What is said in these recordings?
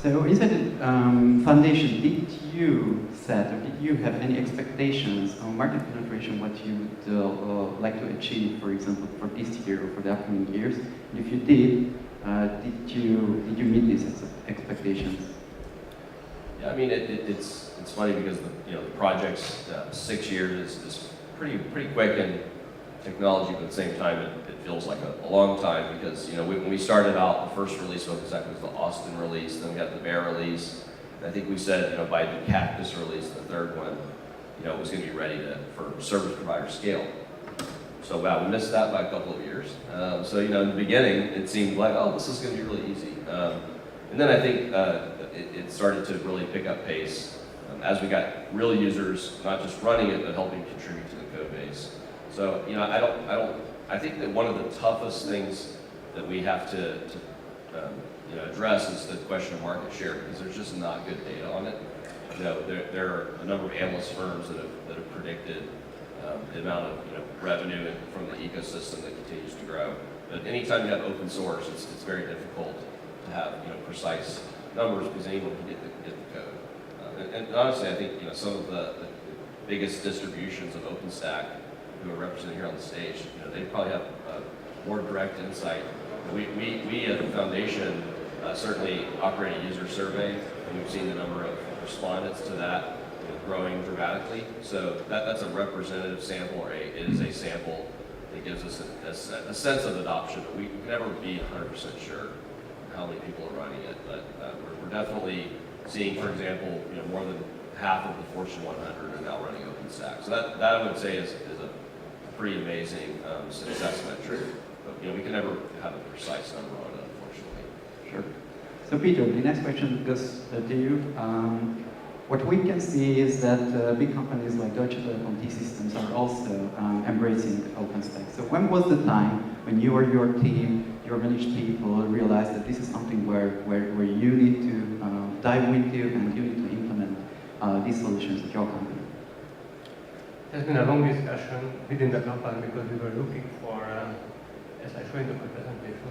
So inside the foundation, did you set or did you have any expectations on market penetration, what you would like to achieve, for example, for this year or for the upcoming years? And if you did, did you meet these expectations? Yeah, I mean it's funny because the project's 6 years is pretty quick in technology, but at the same time it feels like a long time because when we started out, the first release of OpenStack was the Austin release, then we got the Bear release. And I think we said by the Cactus release, the third one, it was going to be ready for service provider scale. So wow, we missed that by a couple of years. So in the beginning, it seemed like, oh, this is going to be really easy. And then I think it started to really pick up pace as we got real users, not just running it, but helping contribute to the code base. So I think that one of the toughest things that we have to address is the question of market share because there's just not good data on it. There are a number of analyst firms that have predicted the amount of revenue from the ecosystem that continues to grow. But anytime you have open source, it's very difficult to have precise numbers because anyone can get the code. And honestly, I think some of the biggest distributions of OpenStack who are represented here on the stage, they probably have more direct insight. We at the foundation certainly operate a user survey, and we've seen the number of respondents to that growing dramatically. So that's a representative sample, or it is a sample that gives us a sense of adoption. But we can never be 100% sure how many people are running it, but we're definitely seeing, for example, more than half of the Fortune 100 are now running OpenStack. So that I would say is a pretty amazing success metric. But we can never have a precise number on it, unfortunately. Sure. So Peter, the next question goes to you. What we can see is that big companies like Deutsche Telekom, T-Systems are also embracing OpenStack. So when was the time when you or your team, your managed people realized that this is something where you need to dive into and you need to implement these solutions at your company? There's been a long discussion within the company because we were looking for, as I showed in the presentation,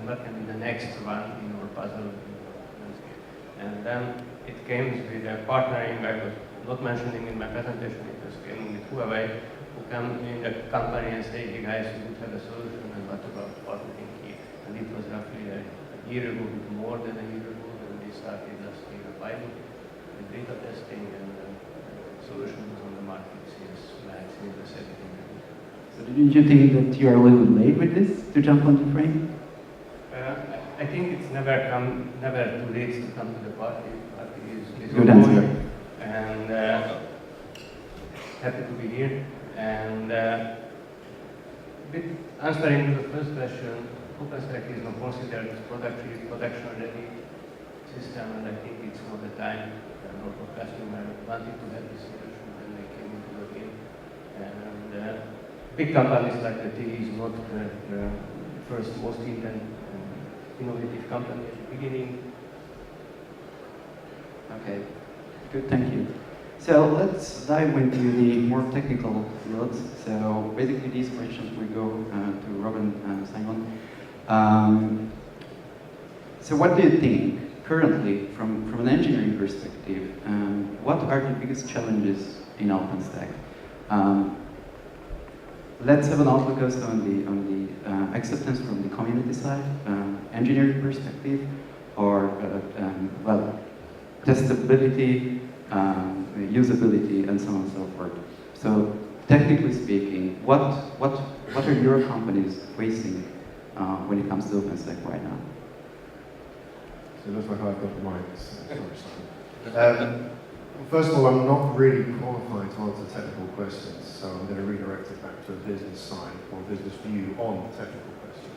what can be the next one in our puzzle landscape. And then it came with partnering. I was not mentioning in my presentation, it was came with Huawei, who come in the company and say, hey guys, we would have a solution, and what about partnering here? And it was roughly a year ago, more than a year ago, when we started last year pilot with beta testing, and the solution was on the market since the 17th. So didn't you think that you are a little bit late with this to jump on the train? I think it's never too late to come to the party. Good answer. And happy to be here. And answering to the first question, OpenStack is not considered as production-ready system, and I think it's not the time. A lot of customers wanted to have this solution when they came into the game. And big companies like the T is not the first most innovative company at the beginning. Okay, good, thank you. So let's dive into the more technical fields. So basically these questions will go to Robin and Simon. So what do you think currently from an engineering perspective, what are the biggest challenges in OpenStack? Let's have an outlook also on the acceptance from the community side, engineering perspective, or testability, usability, and so on and so forth. So technically speaking, what are your companies facing when it comes to OpenStack right now? So it looks like I've got the mic. Sorry. First of all, I'm not really qualified to answer technical questions, so I'm going to redirect it back to a business side or a business view on the technical question.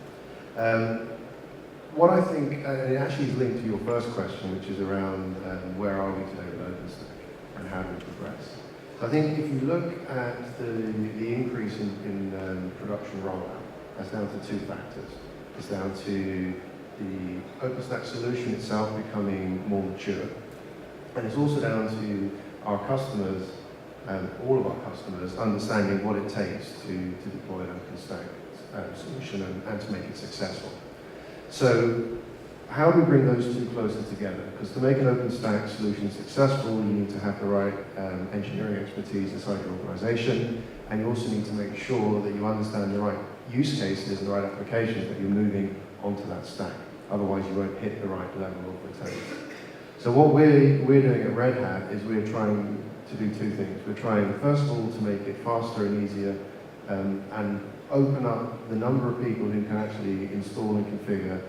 What I think, and it actually is linked to your first question, which is around where are we today with OpenStack and how do we progress. So I think if you look at the increase in production rollout, that's down to two factors. It's down to the OpenStack solution itself becoming more mature, and it's also down to our customers, all of our customers, understanding what it takes to deploy an OpenStack solution and to make it successful. So how do we bring those two closer together? Because to make an OpenStack solution successful, you need to have the right engineering expertise inside your organization, and you also need to make sure that you understand the right use cases and the right applications that you're moving onto that stack. Otherwise, you won't hit the right level of returns. So what we're doing at Red Hat is we're trying to do two things. We're trying, first of all, to make it faster and easier and open up the number of people who can actually install and configure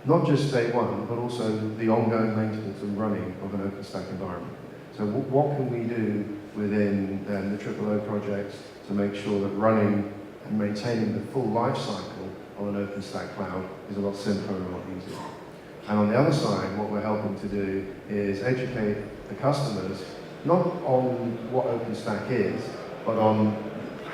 not just day one, but also the ongoing maintenance and running of an OpenStack environment. So what can we do within the OOO projects to make sure that running and maintaining the full life cycle on an OpenStack cloud is a lot simpler and a lot easier. And on the other side, what we're helping to do is educate the customers, not on what OpenStack is, but on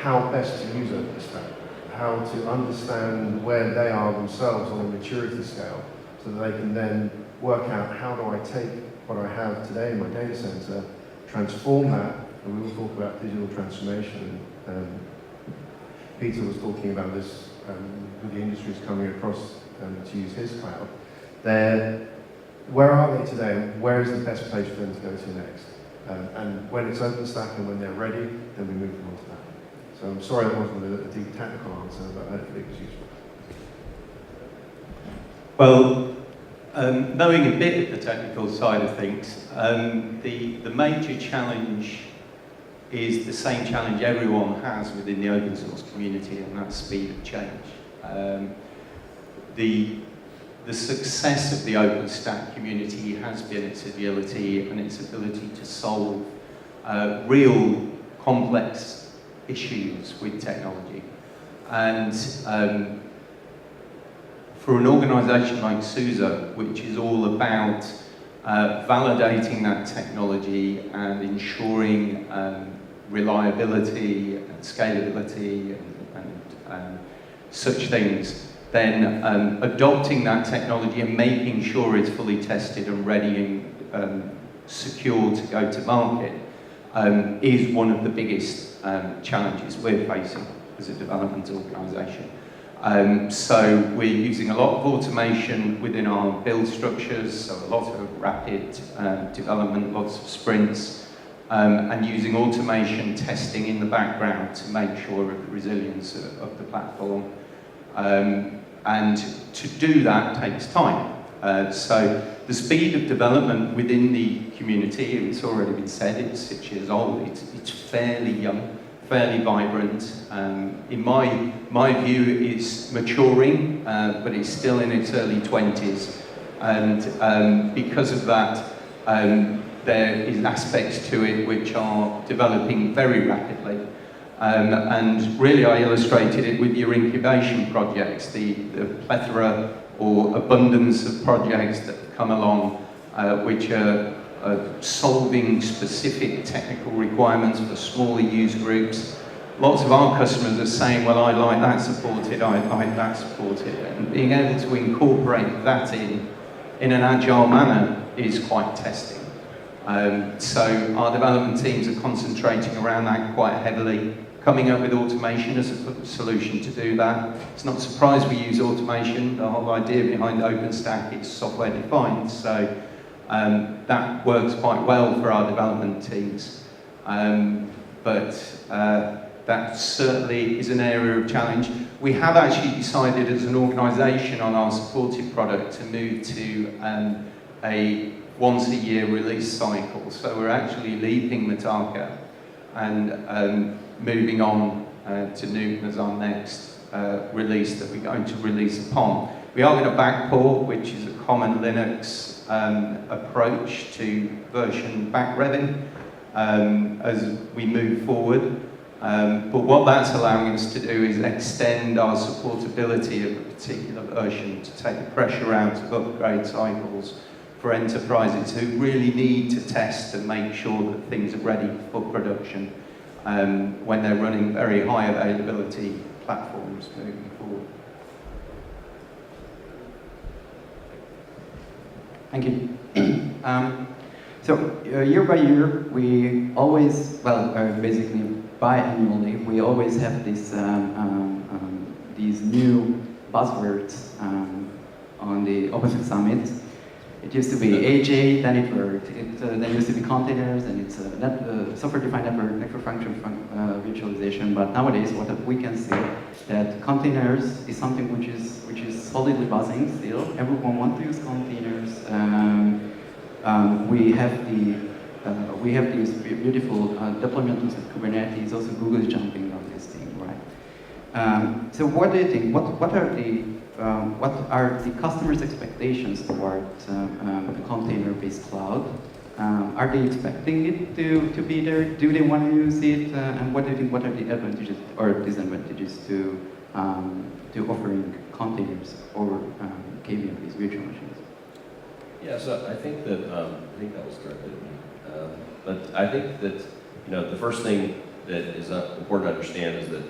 how best to use OpenStack, how to understand where they are themselves on a maturity scale, so that they can then work out how do I take what I have today in my data center, transform that, and we will talk about digital transformation. Peter was talking about this with the industries coming across to use his cloud. Where are they today, and where is the best place for them to go to next? And when it's OpenStack and when they're ready, then we move them on to that. So I'm sorry that wasn't a deep technical answer, but hopefully it was useful. Well, knowing a bit of the technical side of things, the major challenge is the same challenge everyone has within the open source community, and that's speed of change. The success of the OpenStack community has been its agility and its ability to solve real complex issues with technology. And for an organisation like SUSE, which is all about validating that technology and ensuring reliability and scalability and such things, then adopting that technology and making sure it's fully tested and ready and secure to go to market is one of the biggest challenges we're facing as a development organisation. So we're using a lot of automation within our build structures, so a lot of rapid development, lots of sprints, and using automation testing in the background to make sure of the resilience of the platform. And to do that takes time. So the speed of development within the community, it's already been said, it's 6 years old, it's fairly young, fairly vibrant. In my view, it's maturing, but it's still in its early 20s. And because of that, there is aspects to it which are developing very rapidly. And really I illustrated it with your incubation projects, the plethora or abundance of projects that come along which are solving specific technical requirements for smaller user groups. Lots of our customers are saying, well, I like that supported, I like that supported, and being able to incorporate that in an agile manner is quite testing. So our development teams are concentrating around that quite heavily, coming up with automation as a solution to do that. It's not a surprise we use automation. The whole idea behind OpenStack is software defined, so that works quite well for our development teams. But that certainly is an area of challenge. We have actually decided as an organisation on our supported product to move to a once-a-year release cycle. So we're actually leaping the target and moving on to Newton as our next release that we're going to release upon. We are going to backport, which is a common Linux approach to version backrevving as we move forward. But what that's allowing us to do is extend our supportability of a particular version to take the pressure out of upgrade cycles for enterprises who really need to test and make sure that things are ready for production when they're running very high availability platforms moving forward. Thank you. So year by year, we always, basically biannually, we always have this, these new buzzwords on the OpenStack Summit. It used to be AJ, then it worked. Then used to be containers, and it's software-defined network function virtualization. But nowadays, what we can see that containers is something which is solidly buzzing still. Everyone wants to use containers. We have these beautiful deployment tools with Kubernetes. Also, Google is jumping on this thing, right? So, what do you think? What are the customers' expectations towards a container-based cloud? Are they expecting it to be there? Do they want to use it? And what do you think? What are the advantages or disadvantages to offering containers over KVM-based virtual machines? Yeah, so I think that was directed at me. But I think that the first thing that is important to understand is that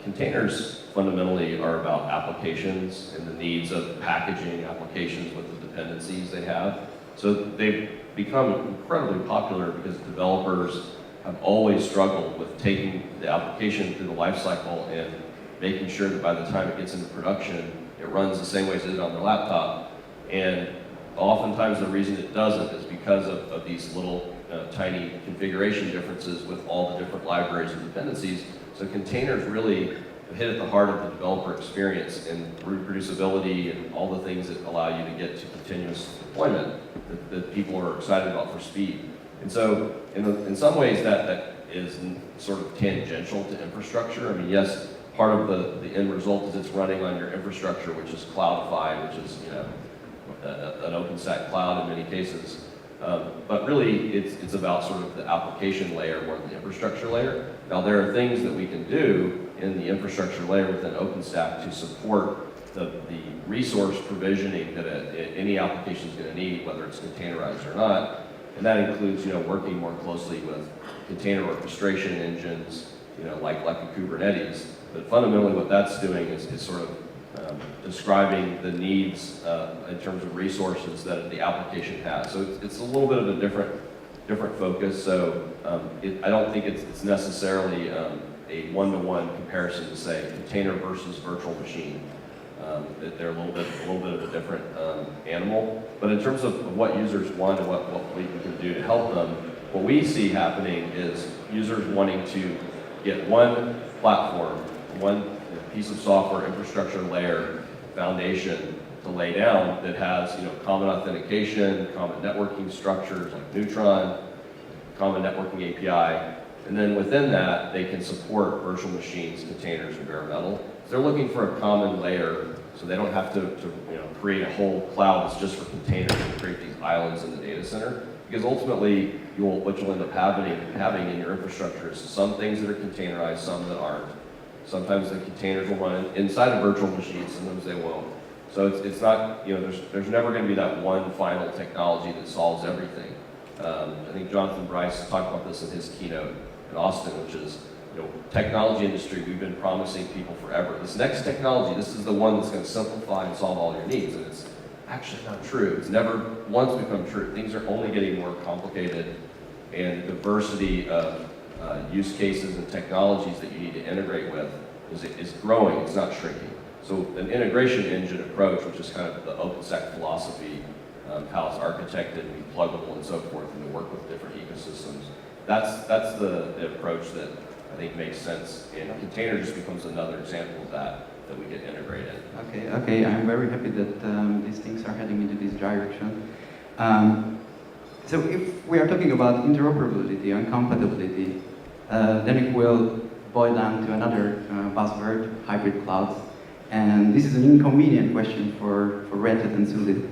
containers fundamentally are about applications and the needs of packaging applications with the dependencies they have. So they've become incredibly popular because developers have always struggled with taking the application through the lifecycle and making sure that by the time it gets into production, it runs the same way as it did on their laptop. And oftentimes the reason it doesn't is because of these little tiny configuration differences with all the different libraries and dependencies. So containers really hit at the heart of the developer experience and reproducibility and all the things that allow you to get to continuous deployment that people are excited about for speed. And so in some ways that is sort of tangential to infrastructure. I mean, yes, part of the end result is it's running on your infrastructure, which is cloudified, which is an OpenStack cloud in many cases. But really, it's about sort of the application layer more than the infrastructure layer. Now, there are things that we can do in the infrastructure layer within OpenStack to support the resource provisioning that any application is going to need, whether it's containerized or not. And that includes, working more closely with container orchestration engines, like a Kubernetes. But fundamentally, what that's doing is sort of describing the needs in terms of resources that the application has. So it's a little bit of a different focus. So I don't think it's necessarily a one-to-one comparison to say container versus virtual machine. That they're a little bit of a different animal. But in terms of what users want and what we can do to help them, what we see happening is users wanting to get one platform, one piece of software infrastructure layer foundation to lay down that has common authentication, common networking structures like Neutron, common networking API, and then within that they can support virtual machines, containers, and bare metal. So they're looking for a common layer so they don't have to create a whole cloud that's just for containers and create these islands in the data center. Because ultimately, what you'll end up having in your infrastructure is some things that are containerized, some that aren't. Sometimes the containers will run inside of virtual machines, sometimes they won't. So it's not, there's never going to be that one final technology that solves everything. I think Jonathan Bryce talked about this in his keynote in Austin, which is, technology industry, we've been promising people forever. This next technology, this is the one that's going to simplify and solve all your needs. And it's actually not true. It's never once become true. Things are only getting more complicated, and the diversity of use cases and technologies that you need to integrate with is growing, it's not shrinking. So an integration engine approach, which is kind of the OpenStack philosophy, how it's architected and be pluggable and so forth, and to work with different ecosystems, that's the approach that I think makes sense. And a container just becomes another example of that we get integrated. Okay, I'm very happy that these things are heading into this direction. So if we are talking about interoperability and compatibility, then it will boil down to another buzzword, hybrid clouds. And this is an inconvenient question for Red Hat and Solid.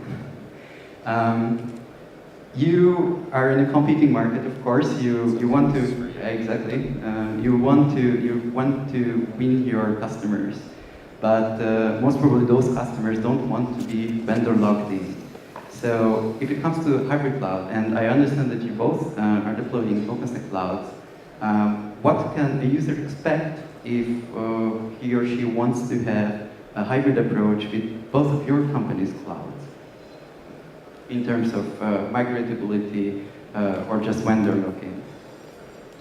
You are in a competing market, of course. You want to exactly. You want to win your customers, but most probably those customers don't want to be vendor locked in. So if it comes to hybrid cloud, and I understand that you both are deploying OpenStack clouds, what can a user expect if he or she wants to have a hybrid approach with both of your company's clouds? In terms of migratability or just vendor lock-in?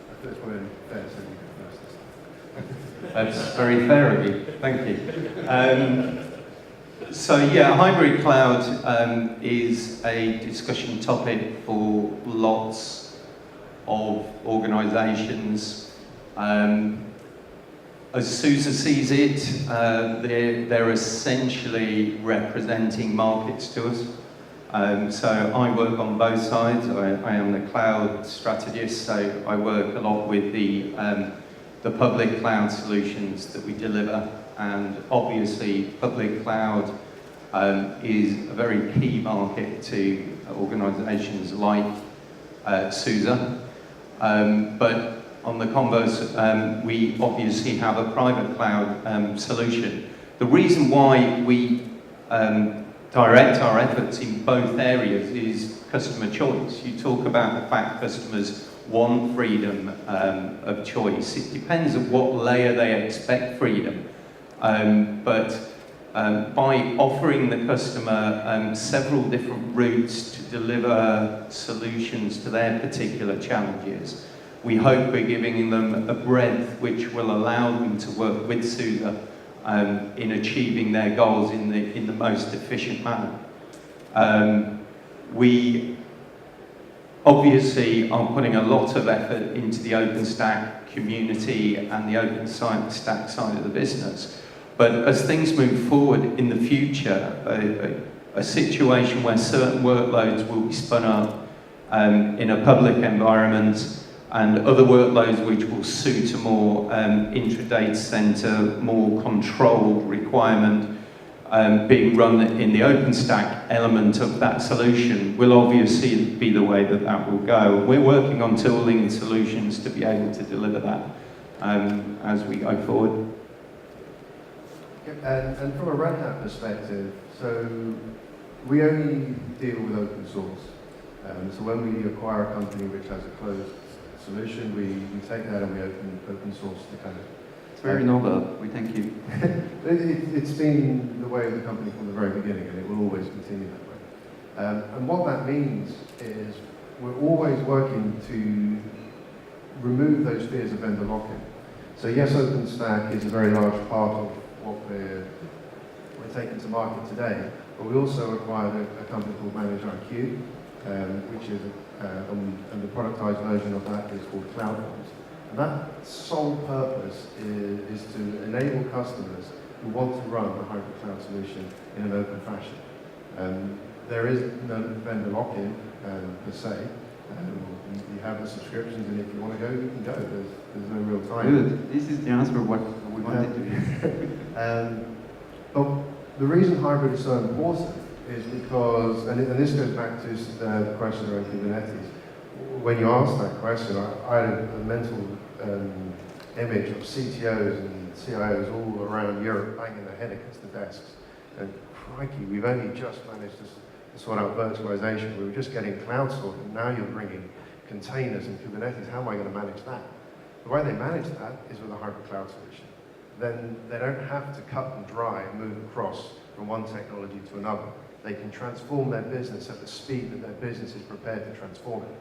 I think it's probably fair to say you go first. That's very fair of you. Thank you. So yeah, hybrid cloud is a discussion topic for lots of organisations. As SUSE sees it, they're essentially representing markets to us. So I work on both sides. I am the cloud strategist, so I work a lot with the public cloud solutions that we deliver. And obviously, public cloud is a very key market to organisations like SUSE. But on the converse, we obviously have a private cloud solution. The reason why we direct our efforts in both areas is customer choice. You talk about the fact customers want freedom of choice. It depends on what layer they expect freedom. But by offering the customer several different routes to deliver solutions to their particular challenges, we hope we're giving them a breadth which will allow them to work with SUSE in achieving their goals in the most efficient manner. We obviously are putting a lot of effort into the OpenStack community and the OpenStack side of the business. But as things move forward in the future, a situation where certain workloads will be spun up in a public environment and other workloads which will suit a more intra-data center, more controlled requirement being run in the OpenStack element of that solution will obviously be the way that that will go. We're working on tooling and solutions to be able to deliver that as we go forward. And from a Red Hat perspective, so we only deal with open source. So when we acquire a company which has a closed solution, we take that and we open source the code. It's very noble. We thank you. It's been the way of the company from the very beginning, and it will always continue that way. And what that means is we're always working to remove those fears of vendor lock-in. So yes, OpenStack is a very large part of what we're taking to market today, but we also acquired a company called ManageIQ, which is, and the productized version of that is called CloudForms. And that sole purpose is to enable customers who want to run a hybrid cloud solution in an open fashion. There is no vendor lock-in per se. You have the subscriptions, and if you want to go, you can go. There's no real time. Good. This is the answer what we wanted to hear. But the reason hybrid is so important is because, and this goes back to the question around Kubernetes. When you asked that question, I had a mental image of CTOs and CIOs all around Europe banging their head against the desks. And crikey, we've only just managed to sort out virtualization. We were just getting cloud sorted, and now you're bringing containers and Kubernetes. How am I going to manage that? The way they manage that is with a hybrid cloud solution. Then they don't have to cut and dry and move across from one technology to another. They can transform their business at the speed that their business is prepared to transform it.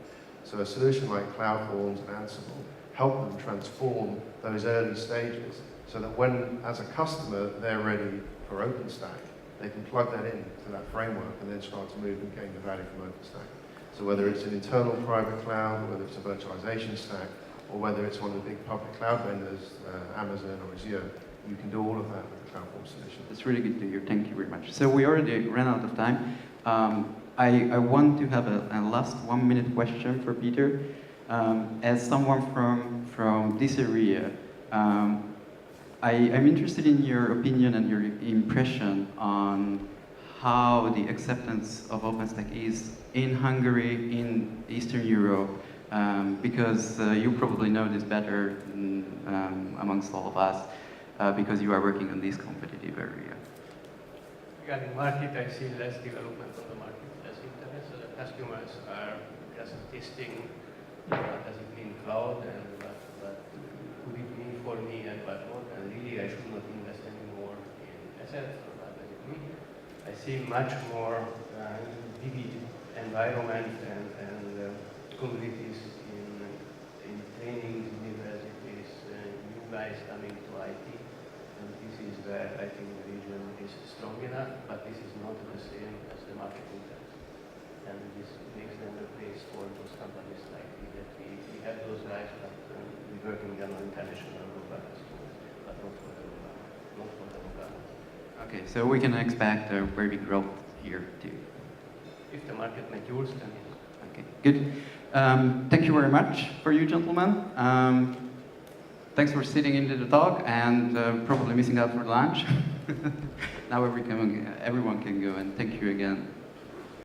So a solution like CloudForms and Ansible help them transform those early stages so that when, as a customer, they're ready for OpenStack, they can plug that into that framework and then start to move and gain the value from OpenStack. So whether it's an internal private cloud, whether it's a virtualization stack, or whether it's one of the big public cloud vendors, Amazon or Azure, you can do all of that with the CloudForms solution. That's really good to hear. Thank you very much. So we already ran out of time. I want to have a last 1 minute question for Peter. As someone from this area, I'm interested in your opinion and your impression on how the acceptance of OpenStack is in Hungary, in Eastern Europe, because you probably know this better amongst all of us, because you are working on this competitive area. Regarding market, I see less development on the market, less interest. So the customers are just testing what does it mean cloud and what could it mean for me and what not. And really, I should not invest anymore in assets or what does it mean. I see much more vivid environment and communities in training universities, new guys coming to IT. And this is where I think the region is strong enough, but this is not the same as the market index. And this makes them the place for those companies like that we have those guys, but we work in general international global customers, but not for the local. Okay, so we can expect a very big growth here too. If the market matures, then yes. Okay, good. Thank you very much for you gentlemen. Thanks for sitting into the talk and probably missing out for lunch. Now everyone can go, and thank you again.